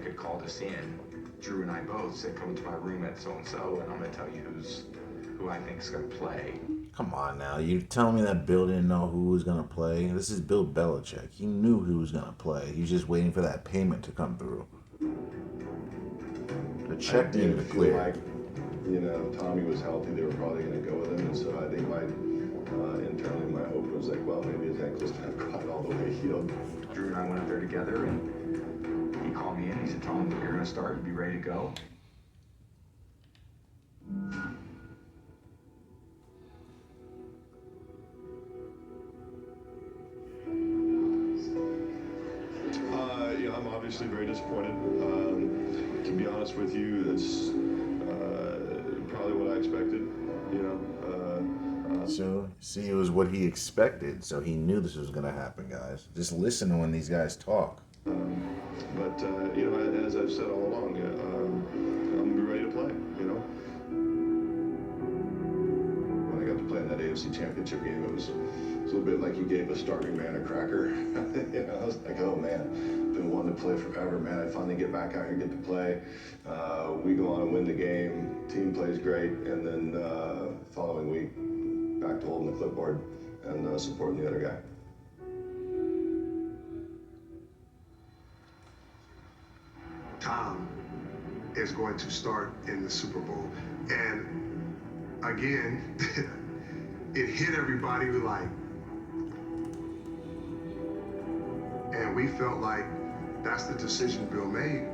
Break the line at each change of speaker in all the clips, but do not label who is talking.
had called us in. Drew and I both said, come to my room at so-and-so, and I'm going to tell you who I think is going to play.
Come on now, you telling me that Bill didn't know who was gonna play? This is Bill Belichick. He knew who was gonna play. He was just waiting for that payment to come through. The check needed to clear.
Like, Tommy was healthy. They were probably going to go with him, and so I think internally my hope was like, well, maybe his ankle's not quite all the way healed.
Drew and I went up there together, and he called me in. He said, Tom, you're going to start. You be ready to go.
I'm obviously very disappointed. To be honest with you, that's probably what I expected.
So, see, it was what he expected, so he knew this was gonna happen, guys. Just listen to when these guys talk.
But as I've said all along, I'm gonna be ready to play. When I got to play in that AFC Championship game, it was a little bit like you gave a starving man a cracker. I was like, oh man, been wanting to play forever, man. I finally get back out here and get to play. We go on and win the game. Team plays great, and then following week, back to holding the clipboard and supporting the other guy.
Tom is going to start in the Super Bowl, and again, it hit everybody like. And we felt like that's the decision Bill made.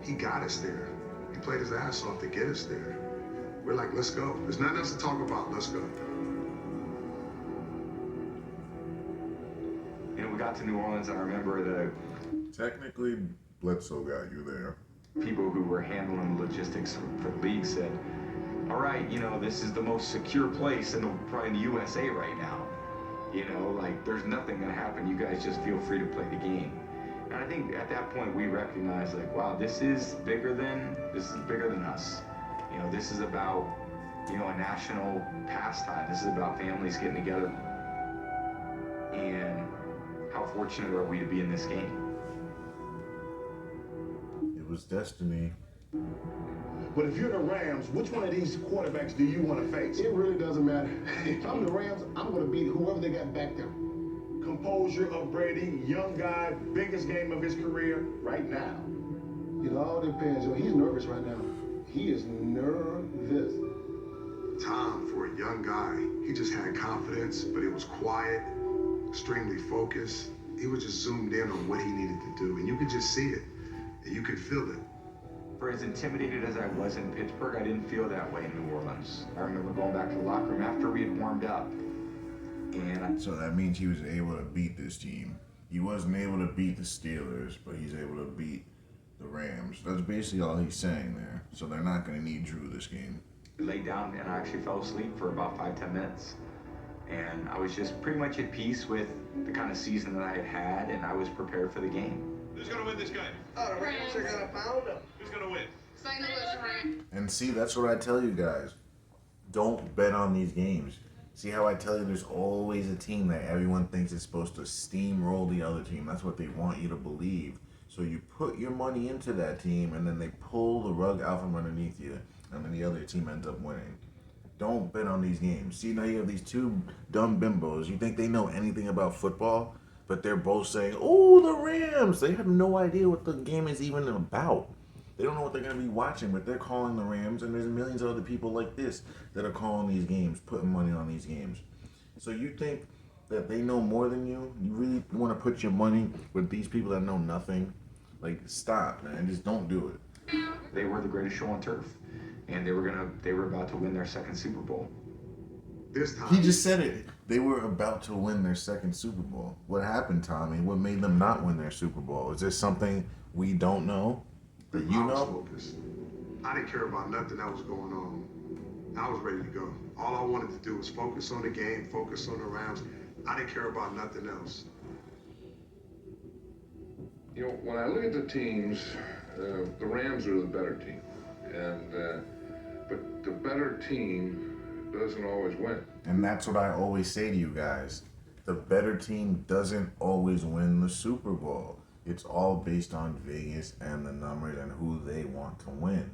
He got us there. He played his ass off to get us there. We're like, let's go. There's nothing else to talk about. Let's go.
We got to New Orleans, and I remember the
Technically, Bledsoe got you there.
people who were handling the logistics for the league said, all right, this is the most secure place probably in the USA right now. There's nothing going to happen. You guys just feel free to play the game. And I think at that point we recognized, wow, this is bigger than us. This is about, a national pastime. This is about families getting together. And how fortunate are we to be in this game?
It was destiny.
But if you're the Rams, which one of these quarterbacks do you want to face?
It really doesn't matter. If I'm the Rams, I'm going to beat whoever they got back there.
Composure of Brady, young guy, biggest game of his career right now.
It all depends. He's nervous right now. He is nervous.
Tom, for a young guy, he just had confidence, but it was quiet, extremely focused. He was just zoomed in on what he needed to do, and you could just see it, and you could feel it.
For as intimidated as I was in Pittsburgh, I didn't feel that way in New Orleans. I remember going back to the locker room after we had warmed up.
So that means he was able to beat this team. He wasn't able to beat the Steelers, but he's able to beat the Rams. That's basically all he's saying there. So they're not going to need Drew this game.
I laid down and I actually fell asleep for about 5-10 minutes. And I was just pretty much at peace with the kind of season that I had had, and I was prepared for the game.
Who's going to win this game?
Oh, the Rams are going to pound them.
Who's going to win?
St. Louis Rams.
And see, that's what I tell you guys. Don't bet on these games. See how I tell you there's always a team that everyone thinks is supposed to steamroll the other team. That's what they want you to believe. So you put your money into that team, and then they pull the rug out from underneath you, and then the other team ends up winning. Don't bet on these games. See, now you have these two dumb bimbos. You think they know anything about football, but they're both saying, oh, the Rams. They have no idea what the game is even about. They don't know what they're going to be watching, but they're calling the Rams, and there's millions of other people like this that are calling these games, putting money on these games. So you think that they know more than you? You really want to put your money with these people that know nothing? Like, stop, man. Just don't do it.
They were the greatest show on turf, and they were about to win their second Super Bowl.
This time,
He just said it. They were about to win their second Super Bowl. What happened, Tommy? What made them not win their Super Bowl? Is there something we don't know that you
I was
know?
focused. I didn't care about nothing that was going on. I was ready to go. All I wanted to do was focus on the game, focus on the Rams. I didn't care about nothing else.
When I look at the teams, the Rams are the better team, but the better team doesn't always win.
And that's what I always say to you guys. The better team doesn't always win the Super Bowl. It's all based on Vegas and the numbers and who they want to win.